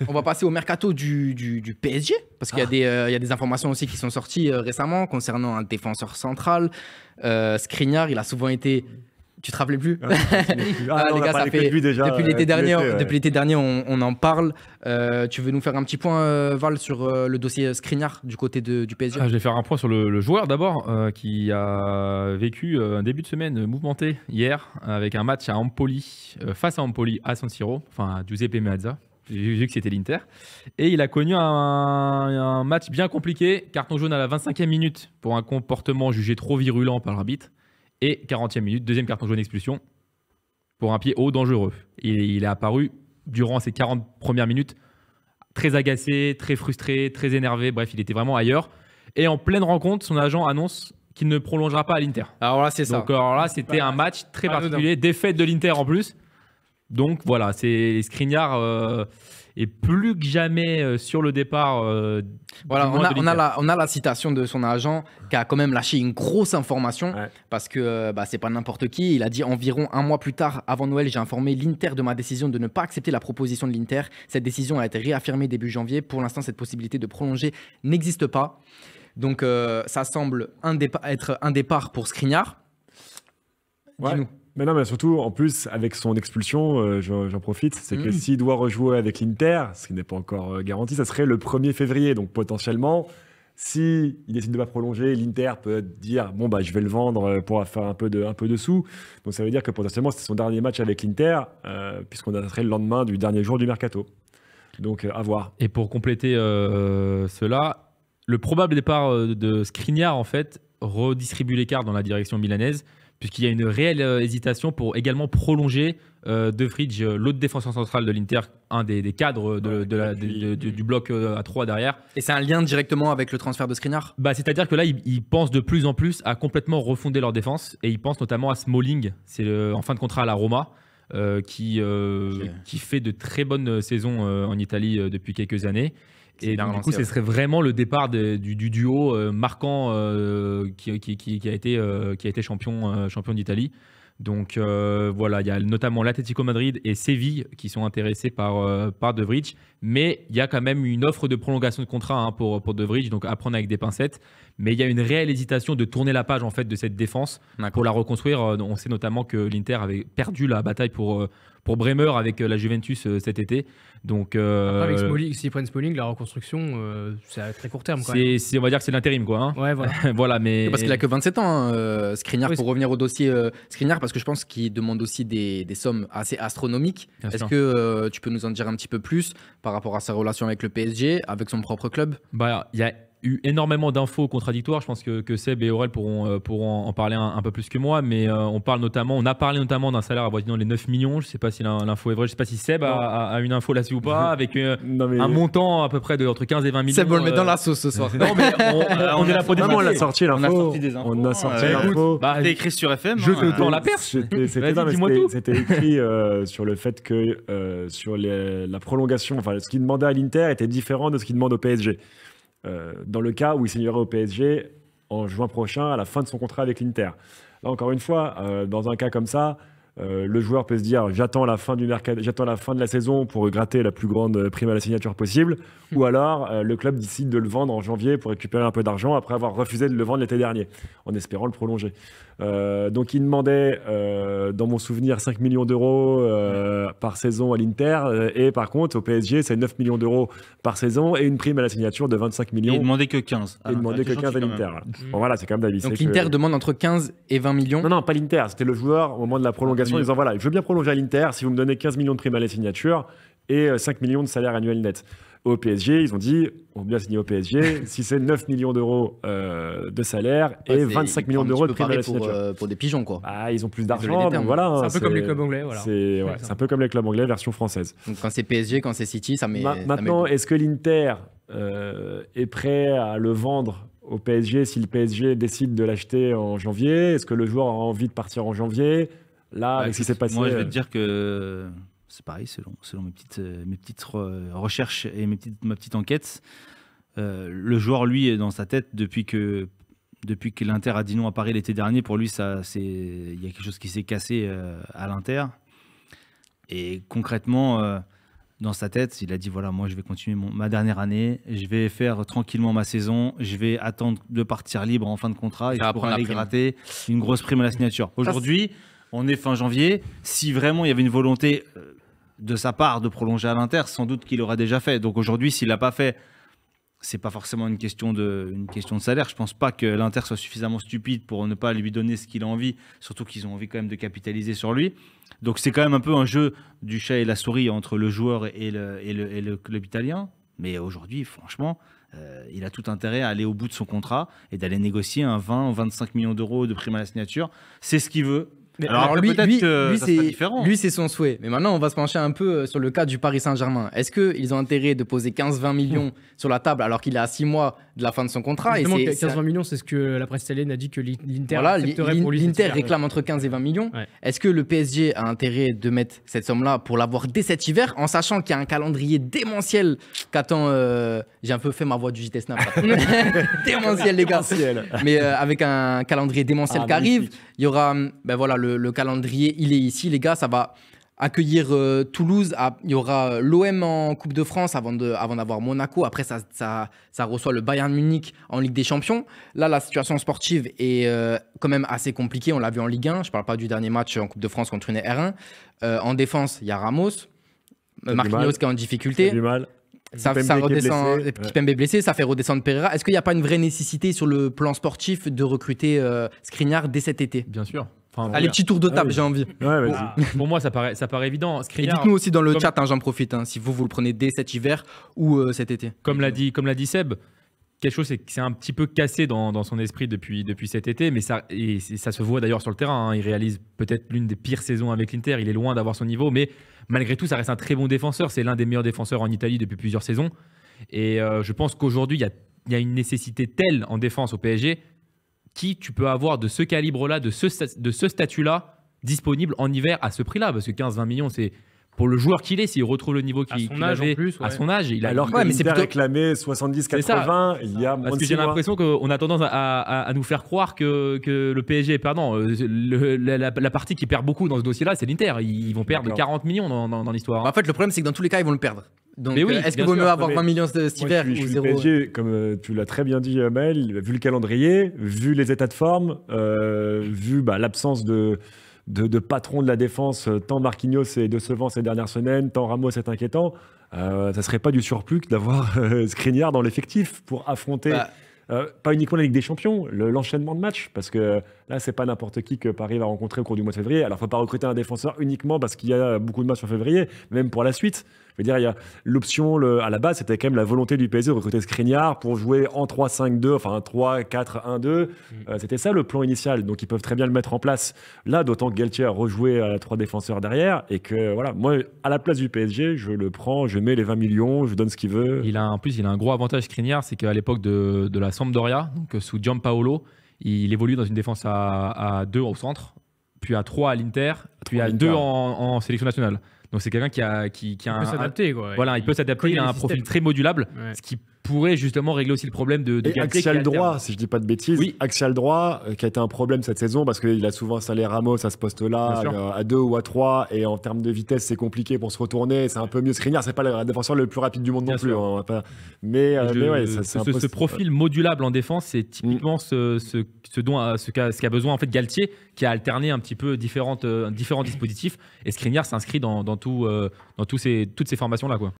On va passer au mercato du PSG, parce qu'il y a des informations aussi qui sont sorties récemment concernant un défenseur central. Skriniar, il a souvent été... Tu te rappelais plus? Non, Les gars, ça fait depuis l'été dernier, on en parle. Tu veux nous faire un petit point, Val, sur le dossier Skriniar du côté du PSG? Je vais faire un point sur le joueur d'abord, qui a vécu un début de semaine mouvementé hier avec un match à Empoli, face à Empoli à San Siro, enfin à Giuseppe Meazza. J'ai vu que c'était l'Inter. Et il a connu un match bien compliqué. Carton jaune à la 25e minute pour un comportement jugé trop virulent par l'arbitre. Et 40e minute, deuxième carton jaune expulsion pour un pied haut dangereux. Il est apparu durant ces 40 premières minutes très agacé, très frustré, très énervé. Bref, il était vraiment ailleurs. Et en pleine rencontre, son agent annonce qu'il ne prolongera pas à l'Inter. Alors là, c'est ça. Donc alors là, c'était un match très particulier. Défaite de l'Inter en plus. Donc voilà, c'est Skriniar est plus que jamais sur le départ. Voilà, on a la citation de son agent qui a quand même lâché une grosse information parce que c'est pas n'importe qui. Il a dit environ un mois plus tard, avant Noël, j'ai informé l'Inter de ma décision de ne pas accepter la proposition de l'Inter. Cette décision a été réaffirmée début janvier. Pour l'instant, cette possibilité de prolonger n'existe pas. Donc ça semble être un départ pour Skriniar. Dis-nous. Mais non, mais surtout, en plus, avec son expulsion, j'en profite, c'est que s'il doit rejouer avec l'Inter, ce qui n'est pas encore garanti, ça serait le 1er février. Donc potentiellement, s'il décide de ne pas prolonger, l'Inter peut dire bon, je vais le vendre pour faire un peu de sous. Donc ça veut dire que potentiellement, c'est son dernier match avec l'Inter, puisqu'on serait le lendemain du dernier jour du mercato. Donc à voir. Et pour compléter cela, le probable départ de Skriniar, en fait, redistribue les cartes dans la direction milanaise, puisqu'il y a une réelle hésitation pour également prolonger De Vrij, l'autre défenseur central de l'Inter, un des cadres du bloc à 3 derrière. Et c'est un lien directement avec le transfert de Skriniar? C'est-à-dire que là, ils pensent de plus en plus à complètement refonder leur défense, et ils pensent notamment à Smalling, c'est en fin de contrat à la Roma, qui fait de très bonnes saisons en Italie depuis quelques années. Et donc, du coup, ce serait vraiment le départ du duo marquant qui a été champion d'Italie. Donc voilà, il y a notamment l'Atlético Madrid et Séville qui sont intéressés par De Vrij. Mais il y a quand même une offre de prolongation de contrat pour De Vrij, donc à prendre avec des pincettes. Mais il y a une réelle hésitation de tourner la page en fait, de cette défense pour la reconstruire. On sait notamment que l'Inter avait perdu la bataille pour Bremer avec la Juventus cet été. Donc, après, avec Smalling, s'ils prennent Smalling, la reconstruction, c'est à très court terme. Quand même. On va dire que c'est l'intérim, quoi. Hein. Ouais, voilà. Voilà, mais... Parce qu'il a que 27 ans, Skriniar, pour revenir au dossier Skriniar, parce que je pense qu'il demande aussi des sommes assez astronomiques. Est-ce que tu peux nous en dire un petit peu plus par rapport à sa relation avec le PSG, avec son propre club? Il y a eu énormément d'infos contradictoires. Je pense que Seb et Aurel pourront en parler un peu plus que moi, mais on a parlé notamment d'un salaire avoisinant les 9 millions. Je ne sais pas si l'info est vraie. Je ne sais pas si Seb a une info là-dessus ou pas, avec un montant à peu près entre 15 et 20 millions. Seb, on le met dans la sauce ce soir. Non, mais on est là pour on a sorti l'info. On a sorti l'info. C'était écrit sur FM. Je te tends la perche. C'était écrit sur le fait que sur la prolongation, enfin ce qu'il demandait à l'Inter était différent de ce qu'il demande au PSG. Dans le cas où il signerait au PSG en juin prochain à la fin de son contrat avec l'Inter. Là, encore une fois, dans un cas comme ça, le joueur peut se dire j'attends la fin de la saison pour gratter la plus grande prime à la signature possible, ou alors le club décide de le vendre en janvier pour récupérer un peu d'argent après avoir refusé de le vendre l'été dernier en espérant le prolonger. Donc il demandait dans mon souvenir 5 millions d'euros par saison à l'Inter, et par contre au PSG c'est 9 millions d'euros par saison et une prime à la signature de 25 millions. Et il demandait que 15. Il demandait que 15 à l'Inter. Bon, voilà, c'est quand même d'avis. Donc l'Inter demande entre 15 et 20 millions. Non, pas l'Inter, c'était le joueur au moment de la prolongation en disant voilà, je veux bien prolonger à l'Inter si vous me donnez 15 millions de prime à la signature et 5 millions de salaire annuel net. Au PSG, ils ont dit on veut bien signer au PSG si c'est 9 millions d'euros de salaire et 25 millions d'euros de prime à la signature. Pour des pigeons, quoi. Ils ont plus d'argent, donc voilà. C'est un peu comme les clubs anglais. Voilà. C'est un peu comme les clubs anglais version française. Donc quand c'est PSG, quand c'est City, ça met. Maintenant, est-ce que l'Inter est prêt à le vendre au PSG si le PSG décide de l'acheter en janvier? Est-ce que le joueur a envie de partir en janvier? Là, avec ce qui s'est passé. Moi, je vais te dire que c'est pareil, selon mes petites recherches et ma petite enquête. Le joueur, lui, est dans sa tête depuis que l'Inter a dit non à Paris l'été dernier. Pour lui, il y a quelque chose qui s'est cassé à l'Inter. Et concrètement, dans sa tête, il a dit voilà, moi je vais continuer ma dernière année, je vais faire tranquillement ma saison, je vais attendre de partir libre en fin de contrat et pour aller gratter une grosse prime à la signature. Aujourd'hui, on est fin janvier. Si vraiment il y avait une volonté de sa part de prolonger à l'Inter, sans doute qu'il l'aurait déjà fait. Donc aujourd'hui, s'il l'a pas fait, c'est pas forcément une question de salaire. Je pense pas que l'Inter soit suffisamment stupide pour ne pas lui donner ce qu'il a envie, surtout qu'ils ont envie quand même de capitaliser sur lui. Donc c'est quand même un peu un jeu du chat et la souris entre le joueur et le club italien. Mais aujourd'hui, franchement, il a tout intérêt à aller au bout de son contrat et d'aller négocier un 20 ou 25 millions d'euros de prime à la signature. C'est ce qu'il veut. Alors lui, c'est son souhait. Mais maintenant, on va se pencher un peu sur le cas du Paris Saint-Germain. Est-ce qu'ils ont intérêt de poser 15-20 millions sur la table alors qu'il est à 6 mois de la fin de son contrat? 15-20 millions, c'est ce que la presse italienne a dit que l'Inter accepterait pour lui. L'Inter réclame entre 15 et 20 millions. Ouais. Est-ce que le PSG a intérêt de mettre cette somme-là pour l'avoir dès cet hiver, en sachant qu'il y a un calendrier démentiel qu'attend... J'ai un peu fait ma voix du JT Snap. Démentiel, les gars. Mais avec un calendrier démentiel qui arrive, il y aura... Le calendrier, il est ici, les gars. Ça va accueillir Toulouse. Il y aura l'OM en Coupe de France avant d'avoir Monaco. Après, ça reçoit le Bayern Munich en Ligue des Champions. Là, la situation sportive est quand même assez compliquée. On l'a vu en Ligue 1. Je ne parle pas du dernier match en Coupe de France contre une R1. En défense, il y a Ramos. Marquinhos qui est en difficulté. Du mal. Ça redescend, Kimpembe blessé, ça fait redescendre Pereira. Est-ce qu'il n'y a pas une vraie nécessité sur le plan sportif de recruter Skriniar dès cet été? Bien sûr. Allez, petit tour de table, j'ai envie. Pour moi, ça paraît évident. Skriniar, et dites-nous aussi dans le chat, j'en profite, si vous le prenez dès cet hiver ou cet été. Comme l'a dit Seb, quelque chose c'est un petit peu cassé dans son esprit depuis cet été, mais ça se voit d'ailleurs sur le terrain. Il réalise peut-être l'une des pires saisons avec l'Inter. Il est loin d'avoir son niveau, mais malgré tout, ça reste un très bon défenseur. C'est l'un des meilleurs défenseurs en Italie depuis plusieurs saisons. Et je pense qu'aujourd'hui, il y a une nécessité telle en défense au PSG qui tu peux avoir de ce calibre-là, de ce statut-là, disponible en hiver à ce prix-là. Parce que 15-20 millions, c'est pour le joueur qu'il est, s'il retrouve le niveau qu'il avait à son âge. Alors que l'Inter réclamé 70-80, il y a moins Parce que j'ai l'impression qu'on a tendance à nous faire croire que le PSG est perdant. La partie qui perd beaucoup dans ce dossier-là, c'est l'Inter. Ils vont perdre 40 millions dans l'histoire. En fait, le problème, c'est que dans tous les cas, ils vont le perdre. Donc, est-ce qu'il vaut mieux avoir 20 millions cet hiver ou 0 PSG, comme tu l'as très bien dit, Maël, vu le calendrier, vu les états de forme, vu l'absence de patron de la défense, tant Marquinhos est décevant ces dernières semaines, tant Ramos est inquiétant, ça serait pas du surplus que d'avoir Skriniar dans l'effectif pour affronter pas uniquement la Ligue des Champions, l'enchaînement de matchs, parce que là, c'est pas n'importe qui que Paris va rencontrer au cours du mois de février. Alors, il ne faut pas recruter un défenseur uniquement parce qu'il y a beaucoup de matchs en février, même pour la suite. Je veux dire, il y a l'option, à la base, c'était quand même la volonté du PSG de recruter Skriniar pour jouer en 3-5-2, enfin 3-4-1-2. C'était ça le plan initial, donc ils peuvent très bien le mettre en place. Là, d'autant que Galtier a rejoué à 3 défenseurs derrière, et que voilà, moi, à la place du PSG, je le prends, je mets les 20 millions, je donne ce qu'il veut. En plus, il a un gros avantage, Skriniar, c'est qu'à l'époque de la Sampdoria, donc sous Giampaolo, il évolue dans une défense à 2 au centre, puis à 3 à l'Inter, puis à 2 en sélection nationale. Donc c'est quelqu'un qui a peut s'adapter, quoi. Voilà, il peut s'adapter, il a un profil très modulable, ce qui pourrait justement régler aussi le problème de axial droit, si je dis pas de bêtises. Oui. Axial droit, qui a été un problème cette saison parce qu'il a souvent installé Ramos à ce poste-là, à 2 ou à 3, et en termes de vitesse, c'est compliqué pour se retourner. C'est un peu mieux. Skriniar, c'est pas le défenseur le plus rapide du monde non plus. Mais ouais, ce profil modulable en défense, c'est typiquement ce qu'a besoin en fait Galtier, qui a alterné un petit peu différents dispositifs. Et Skriniar s'inscrit dans toutes ces formations-là, quoi.